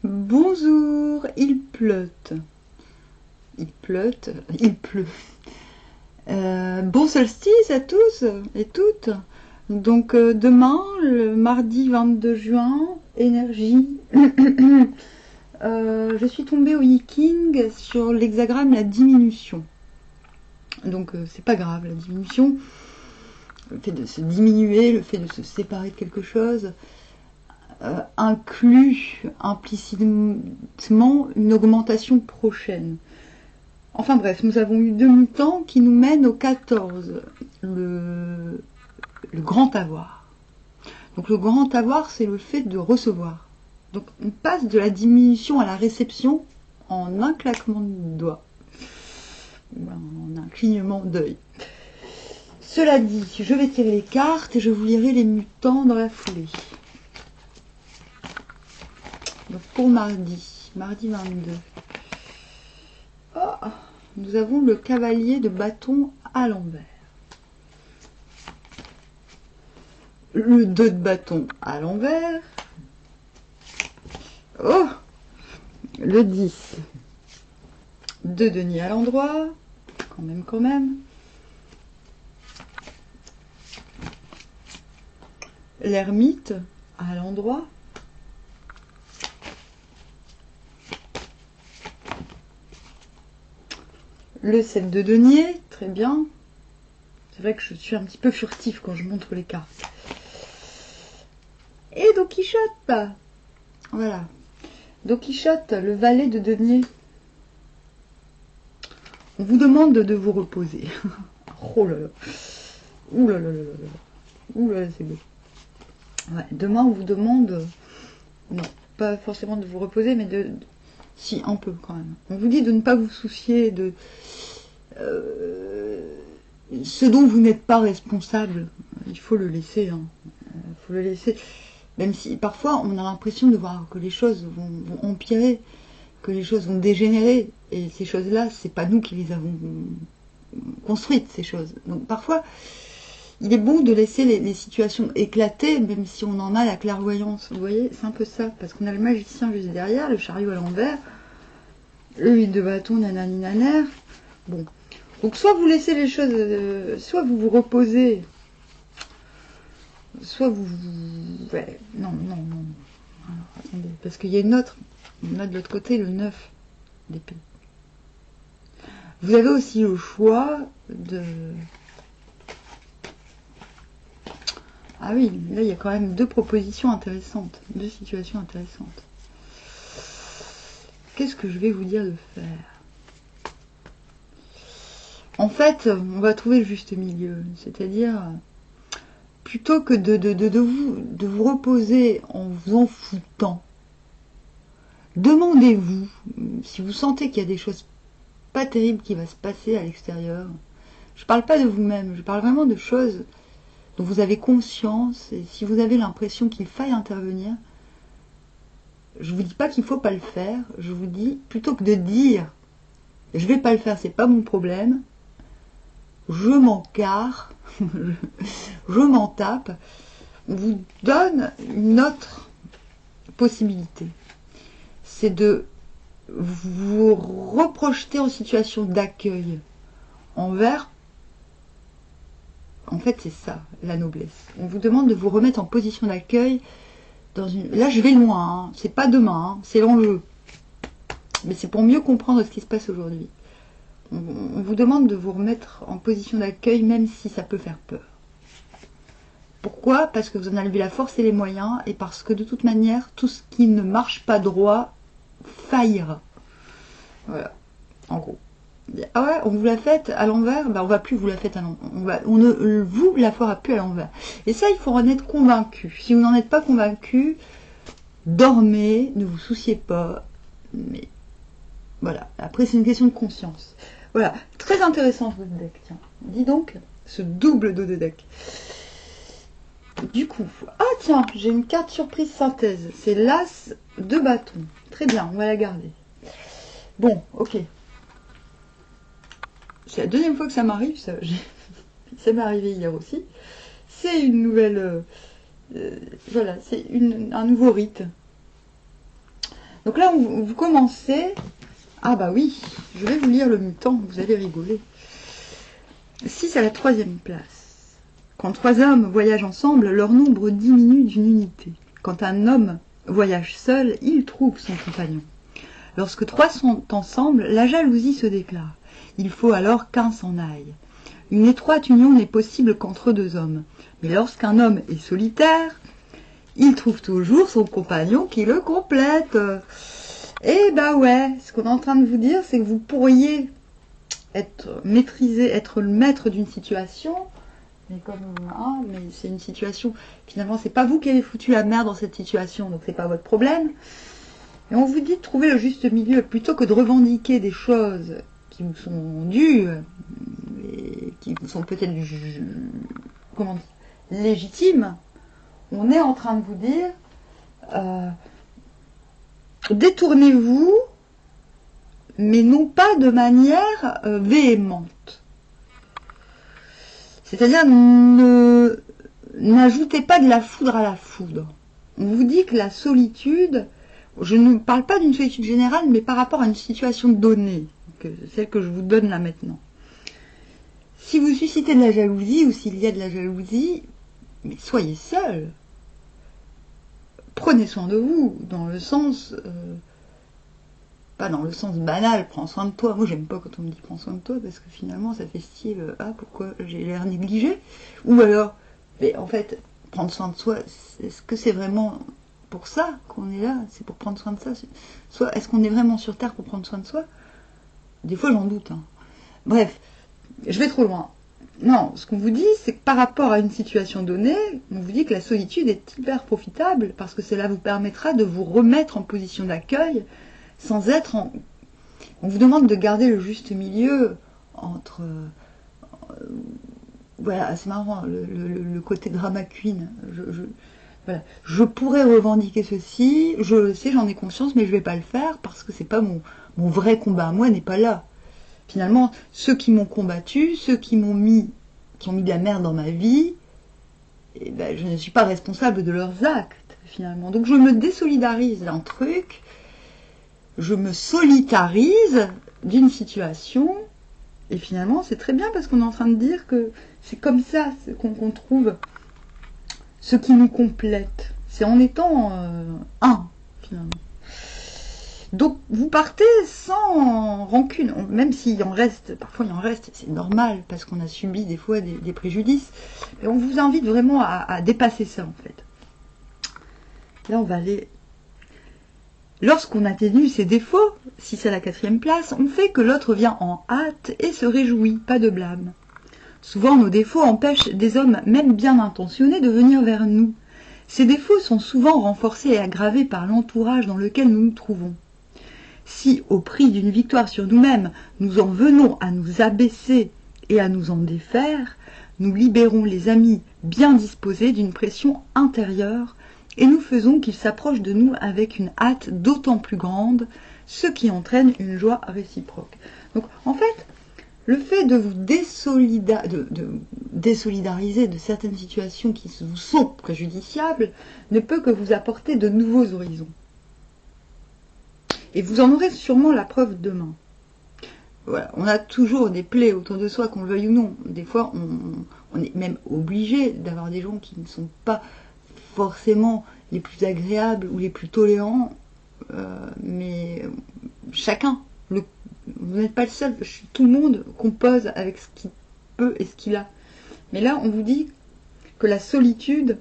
Bonjour, il pleut. Il pleut, il pleut. Bon solstice à tous et toutes. Donc demain, le mardi 22 juin, énergie. Je suis tombée au Yiking sur l'hexagramme la diminution. Donc c'est pas grave, la diminution, le fait de se diminuer, le fait de se séparer de quelque chose, inclut implicitement une augmentation prochaine. Enfin bref, nous avons eu 2 mutants qui nous mènent au 14, le grand avoir. Donc le grand avoir, c'est le fait de recevoir. Donc on passe de la diminution à la réception en un claquement de doigts, en un clignement d'œil. Cela dit, je vais tirer les cartes et je vous lirai les mutants dans la foulée. Donc pour mardi 22. Oh, nous avons le cavalier de bâton à l'envers. Le 2 de bâton à l'envers. Oh, le 10. 2 deniers à l'endroit. Quand même. L'ermite à l'endroit. Le 7 de denier, très bien. C'est vrai que je suis un petit peu furtif quand je montre les cartes. Et Don Quichotte. Voilà. Don Quichotte, le valet de denier. On vous demande de vous reposer. Oh là là. Ouh là là là là. Ouh là là, c'est beau. Ouais, demain, on vous demande... Non, pas forcément de vous reposer, mais de... Si, un peu quand même. On vous dit de ne pas vous soucier de... ce dont vous n'êtes pas responsable. Il faut le laisser. Hein. Faut le laisser. Même si parfois, on a l'impression de voir que les choses vont empirer, que les choses vont dégénérer. Et ces choses-là, c'est pas nous qui les avons construites, ces choses. Donc parfois... Il est bon de laisser les situations éclater, même si on en a la clairvoyance. Vous voyez, c'est un peu ça. Parce qu'on a le magicien juste derrière, le chariot à l'envers, le 8 de bâton, nanani naner. Bon. Donc, soit vous laissez les choses, soit vous vous reposez, soit vous... Ouais, non. Alors, attendez, parce qu'il y a une autre. On a de l'autre côté le 9 d'épée. Vous avez aussi le choix de... Ah oui, là il y a quand même 2 propositions intéressantes, 2 situations intéressantes. Qu'est-ce que je vais vous dire de faire? En fait, on va trouver le juste milieu, c'est-à-dire, plutôt que de vous reposer en vous en foutant, demandez-vous, si vous sentez qu'il y a des choses pas terribles qui vont se passer à l'extérieur, je parle pas de vous-même, je parle vraiment de choses dont vous avez conscience, et si vous avez l'impression qu'il faille intervenir, je vous dis pas qu'il faut pas le faire, je vous dis, plutôt que de dire je vais pas le faire, c'est pas mon problème, je m'en carre, je m'en tape, on vous donne une autre possibilité. C'est de vous reprojeter en situation d'accueil envers. En fait, c'est ça, la noblesse. On vous demande de vous remettre en position d'accueil dans une... Là, je vais loin, hein. C'est pas demain, hein. C'est l'enjeu. Mais c'est pour mieux comprendre ce qui se passe aujourd'hui. On vous demande de vous remettre en position d'accueil, même si ça peut faire peur. Pourquoi? Parce que vous en avez la force et les moyens, et parce que de toute manière, tout ce qui ne marche pas droit faillira. Voilà, en gros. Ah ouais, on vous la fait à l'envers, bah on va plus vous la faire à l'envers. On ne vous la fera plus à l'envers. Et ça, il faut en être convaincu. Si vous n'en êtes pas convaincu, dormez, ne vous souciez pas. Mais voilà, après c'est une question de conscience. Voilà, très intéressant ce deck, tiens. Dis donc, ce double dos de deck. Du coup, ah tiens, j'ai une carte surprise synthèse. C'est l'As de bâton. Très bien, on va la garder. Bon, ok. C'est la 2e fois que ça m'arrive, ça m'est arrivé hier aussi. C'est une nouvelle... voilà, c'est un nouveau rite. Donc là, vous commencez... Ah bah oui, je vais vous lire le mutant, vous allez rigoler. 6 à la 3e place. Quand 3 hommes voyagent ensemble, leur nombre diminue d'une unité. Quand un homme voyage seul, il trouve son compagnon. Lorsque 3 sont ensemble, la jalousie se déclare. Il faut alors qu'un s'en aille. Une étroite union n'est possible qu'entre 2 hommes. Mais lorsqu'un homme est solitaire, il trouve toujours son compagnon qui le complète. Et bah ouais, ce qu'on est en train de vous dire, c'est que vous pourriez être maîtrisé, être le maître d'une situation, mais comme mais c'est une situation, finalement c'est pas vous qui avez foutu la merde dans cette situation, donc c'est pas votre problème. Et on vous dit de trouver le juste milieu, plutôt que de revendiquer des choses qui vous sont dues, et qui vous sont peut-être comment dire, légitimes. On est en train de vous dire détournez-vous, mais non pas de manière véhémente. C'est-à-dire, n'ajoutez pas de la foudre à la foudre. On vous dit que la solitude, je ne parle pas d'une solitude générale, mais par rapport à une situation donnée, celle que je vous donne là maintenant. Si vous suscitez de la jalousie, ou s'il y a de la jalousie, mais soyez seul. Prenez soin de vous, dans le sens... pas dans le sens banal, prends soin de toi. Moi, j'aime pas quand on me dit prends soin de toi, parce que finalement, ça fait style, ah, pourquoi j'ai l'air négligé? Ou alors, mais en fait, prendre soin de soi, est-ce que c'est vraiment pour ça qu'on est là? C'est pour prendre soin de ça? Soit, est-ce qu'on est vraiment sur Terre pour prendre soin de soi? Des fois, j'en doute. Hein. Bref, je vais trop loin. Non, ce qu'on vous dit, c'est que par rapport à une situation donnée, on vous dit que la solitude est hyper profitable, parce que cela vous permettra de vous remettre en position d'accueil, sans être en... On vous demande de garder le juste milieu entre... voilà, c'est marrant, le côté drama queen. Voilà. Je pourrais revendiquer ceci, je le sais, j'en ai conscience, mais je ne vais pas le faire parce que c'est pas mon vrai combat. Moi, n'est pas là. Finalement, ceux qui m'ont combattu, ceux qui ont mis de la merde dans ma vie, eh ben, je ne suis pas responsable de leurs actes, finalement. Donc je me désolidarise d'un truc, je me solitarise d'une situation, et finalement c'est très bien parce qu'on est en train de dire que c'est comme ça qu'on trouve ce qui nous complète. C'est en étant un, finalement. Donc vous partez sans rancune, même s'il en reste, parfois il en reste, c'est normal parce qu'on a subi des fois des préjudices. Et on vous invite vraiment à dépasser ça en fait. Là on va aller... Lorsqu'on atténue ses défauts, si c'est la 4e place, on fait que l'autre vient en hâte et se réjouit, pas de blâme. Souvent nos défauts empêchent des hommes même bien intentionnés de venir vers nous. Ces défauts sont souvent renforcés et aggravés par l'entourage dans lequel nous nous trouvons. Si, au prix d'une victoire sur nous-mêmes, nous en venons à nous abaisser et à nous en défaire, nous libérons les amis bien disposés d'une pression intérieure et nous faisons qu'ils s'approchent de nous avec une hâte d'autant plus grande, ce qui entraîne une joie réciproque. Donc, en fait, le fait de vous désolidariser de certaines situations qui vous sont préjudiciables ne peut que vous apporter de nouveaux horizons. Et vous en aurez sûrement la preuve demain. Voilà, on a toujours des plaies autour de soi, qu'on le veuille ou non. Des fois, on est même obligé d'avoir des gens qui ne sont pas forcément les plus agréables ou les plus tolérants, mais chacun, vous n'êtes pas le seul, tout le monde compose avec ce qu'il peut et ce qu'il a. Mais là, on vous dit que la solitude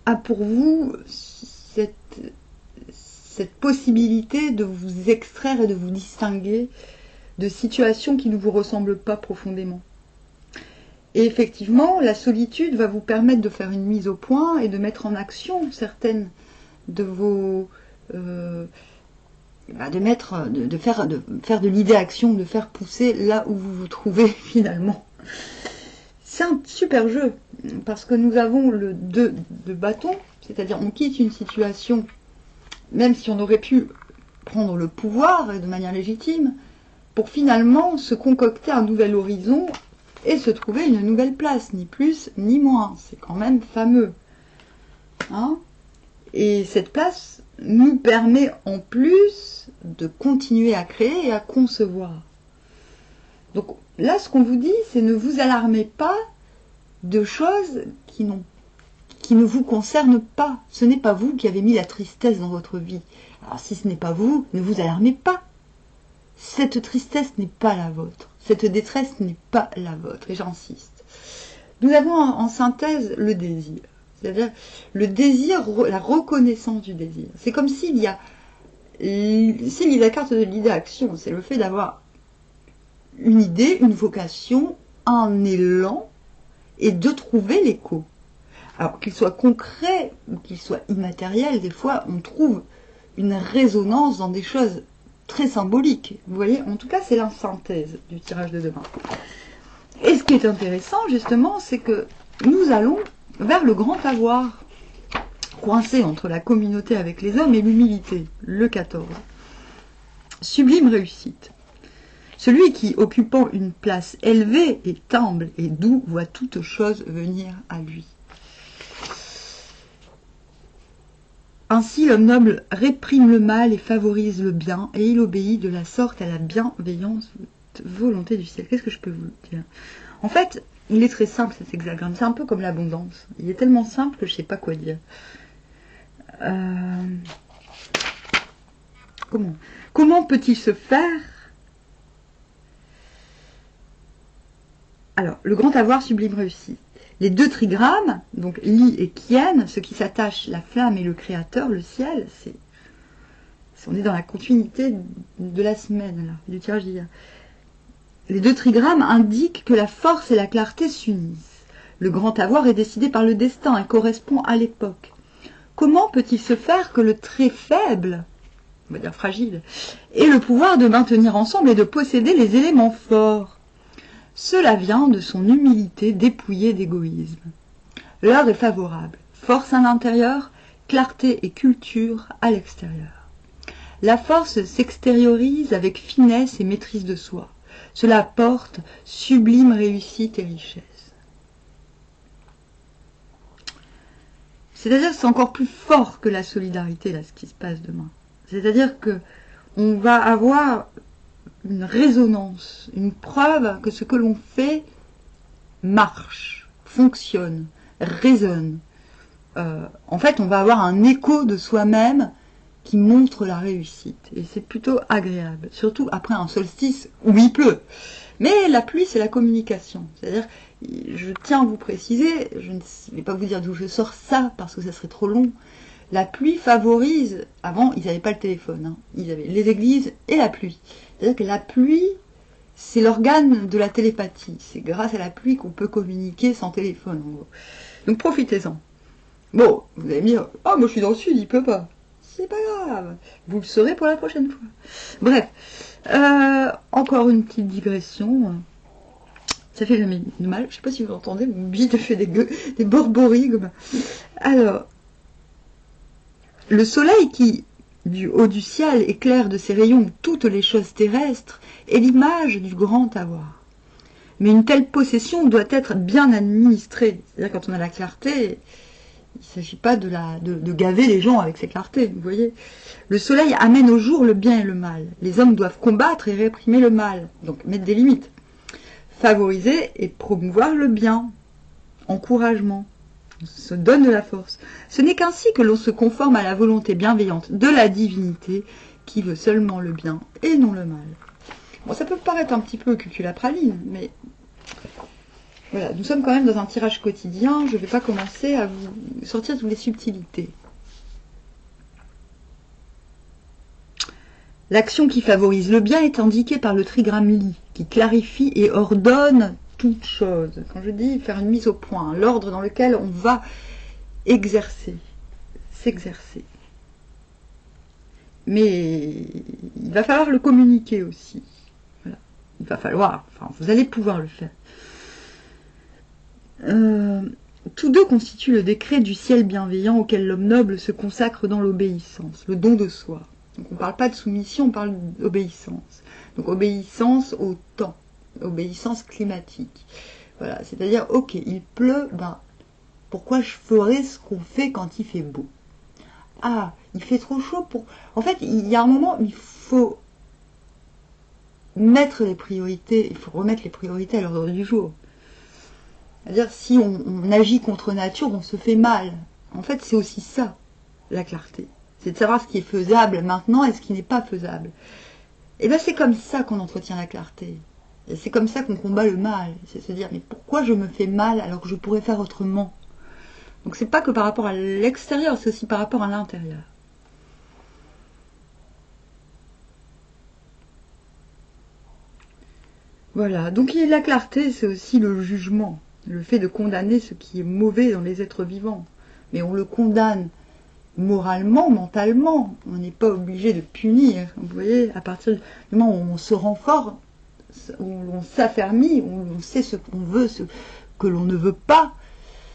a pour vous cette possibilité de vous extraire et de vous distinguer de situations qui ne vous ressemblent pas profondément. Et effectivement, la solitude va vous permettre de faire une mise au point et de mettre en action certaines de vos... de faire de l'idée-action, de faire pousser là où vous vous trouvez finalement. C'est un super jeu, parce que nous avons le 2 de bâton, c'est-à-dire on quitte une situation, même si on aurait pu prendre le pouvoir de manière légitime, pour finalement se concocter un nouvel horizon et se trouver une nouvelle place, ni plus ni moins. C'est quand même fameux. Hein? Et cette place, nous permet en plus de continuer à créer et à concevoir. Donc là, ce qu'on vous dit, c'est ne vous alarmez pas de choses qui ne vous concernent pas. Ce n'est pas vous qui avez mis la tristesse dans votre vie. Alors si ce n'est pas vous, ne vous alarmez pas. Cette tristesse n'est pas la vôtre. Cette détresse n'est pas la vôtre. Et j'insiste. Nous avons en synthèse le désir. C'est-à-dire le désir, la reconnaissance du désir. C'est comme s'il y a... C'est la carte de l'idée action. C'est le fait d'avoir une idée, une vocation, un élan, et de trouver l'écho. Alors qu'il soit concret ou qu'il soit immatériel, des fois on trouve une résonance dans des choses très symboliques. Vous voyez, en tout cas c'est la synthèse du tirage de demain. Et ce qui est intéressant justement, c'est que nous allons vers le grand avoir, coincé entre la communauté avec les hommes et l'humilité, le 14. Sublime réussite. Celui qui, occupant une place élevée, est humble et doux, voit toute chose venir à lui. Ainsi, l'homme noble réprime le mal et favorise le bien, et il obéit de la sorte à la bienveillante volonté du ciel. Qu'est-ce que je peux vous dire? En fait, il est très simple cet hexagramme. C'est un peu comme l'abondance. Il est tellement simple que je ne sais pas quoi dire. Comment peut-il se faire? Alors, le grand avoir sublime réussi. Les deux trigrammes, donc Li et Kien, ce qui s'attache, la flamme et le créateur, le ciel, on est dans la continuité de la semaine, là, du tirage d'hier. Les deux trigrammes indiquent que la force et la clarté s'unissent. Le grand avoir est décidé par le destin et correspond à l'époque. Comment peut-il se faire que le très faible, on va dire fragile, ait le pouvoir de maintenir ensemble et de posséder les éléments forts? Cela vient de son humilité dépouillée d'égoïsme. L'heure est favorable. Force à l'intérieur, clarté et culture à l'extérieur. La force s'extériorise avec finesse et maîtrise de soi. Cela porte sublime réussite et richesse. C'est-à-dire que c'est encore plus fort que la solidarité, là, ce qui se passe demain. C'est-à-dire que on va avoir une résonance, une preuve que ce que l'on fait marche, fonctionne, résonne. En fait, on va avoir un écho de soi-même qui montre la réussite. Et c'est plutôt agréable, surtout après un solstice où il pleut. Mais la pluie, c'est la communication. C'est-à-dire, je tiens à vous préciser, je ne vais pas vous dire d'où je sors ça, parce que ça serait trop long. La pluie favorise, avant, ils n'avaient pas le téléphone, hein. Ils avaient les églises et la pluie. C'est-à-dire que la pluie, c'est l'organe de la télépathie. C'est grâce à la pluie qu'on peut communiquer sans téléphone, en gros. Donc profitez-en. Bon, vous allez me dire, oh, moi je suis dans le sud, il pleut pas. C'est pas grave. Vous le saurez pour la prochaine fois. Bref. Encore une petite digression. Ça fait jamais de mal. Je sais pas si vous entendez, mon bide fait des borborigmes. Alors, le soleil qui, du haut du ciel, éclaire de ses rayons toutes les choses terrestres, est l'image du grand avoir. Mais une telle possession doit être bien administrée. C'est-à-dire quand on a la clarté, il ne s'agit pas de gaver les gens avec ces clartés, vous voyez. Le soleil amène au jour le bien et le mal. Les hommes doivent combattre et réprimer le mal, donc mettre des limites. Favoriser et promouvoir le bien. Encouragement. On se donne de la force. Ce n'est qu'ainsi que l'on se conforme à la volonté bienveillante de la divinité qui veut seulement le bien et non le mal. Bon, ça peut paraître un petit peu cuculapraline, mais voilà, nous sommes quand même dans un tirage quotidien. Je ne vais pas commencer à vous sortir toutes les subtilités. L'action qui favorise le bien est indiquée par le trigramme Li, qui clarifie et ordonne toute chose. Quand je dis faire une mise au point, l'ordre dans lequel on va exercer, s'exercer. Mais il va falloir le communiquer aussi. Voilà. Il va falloir, enfin, vous allez pouvoir le faire. Tous deux constituent le décret du ciel bienveillant auquel l'homme noble se consacre dans l'obéissance, le don de soi. Donc on ne parle pas de soumission, on parle d'obéissance. Donc obéissance au temps, obéissance climatique. Voilà, c'est-à-dire, ok, il pleut, ben, pourquoi je ferais ce qu'on fait quand il fait beau? Ah, il fait trop chaud pour... En fait, il y a un moment où il faut mettre les priorités, il faut remettre les priorités à l'ordre du jour. C'est-à-dire, si on agit contre nature, on se fait mal. En fait, c'est aussi ça, la clarté. C'est de savoir ce qui est faisable maintenant et ce qui n'est pas faisable. Et bien, c'est comme ça qu'on entretient la clarté. Et c'est comme ça qu'on combat le mal. C'est se dire, mais pourquoi je me fais mal alors que je pourrais faire autrement? Donc, c'est pas que par rapport à l'extérieur, c'est aussi par rapport à l'intérieur. Voilà. Donc, la clarté, c'est aussi le jugement. Le fait de condamner ce qui est mauvais dans les êtres vivants. Mais on le condamne moralement, mentalement. On n'est pas obligé de punir. Vous voyez, à partir du moment où on se rend fort, où on s'affermit, où on sait ce qu'on veut, ce que l'on ne veut pas,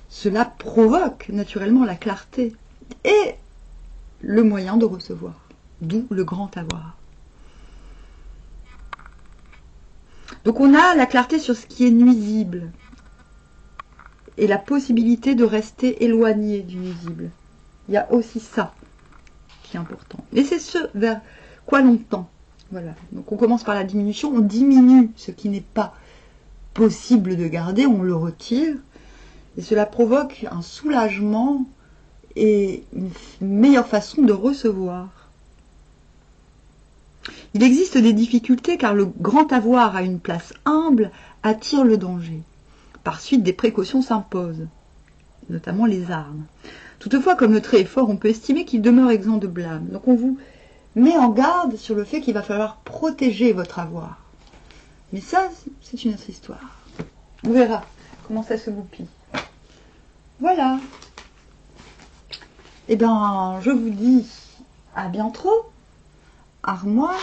cela provoque naturellement la clarté et le moyen de recevoir. D'où le grand avoir. Donc on a la clarté sur ce qui est nuisible et la possibilité de rester éloigné du nuisible. Il y a aussi ça qui est important. Et c'est ce vers quoi l'on tend. Voilà. Donc on commence par la diminution, on diminue ce qui n'est pas possible de garder, on le retire. Et cela provoque un soulagement et une meilleure façon de recevoir. Il existe des difficultés car le grand avoir à une place humble attire le danger. Par suite, des précautions s'imposent, notamment les armes. Toutefois, comme le trait est fort, on peut estimer qu'il demeure exempt de blâme. Donc on vous met en garde sur le fait qu'il va falloir protéger votre avoir. Mais ça, c'est une autre histoire. On verra comment ça se goupille. Voilà. Eh bien, je vous dis à bientôt. Armoire.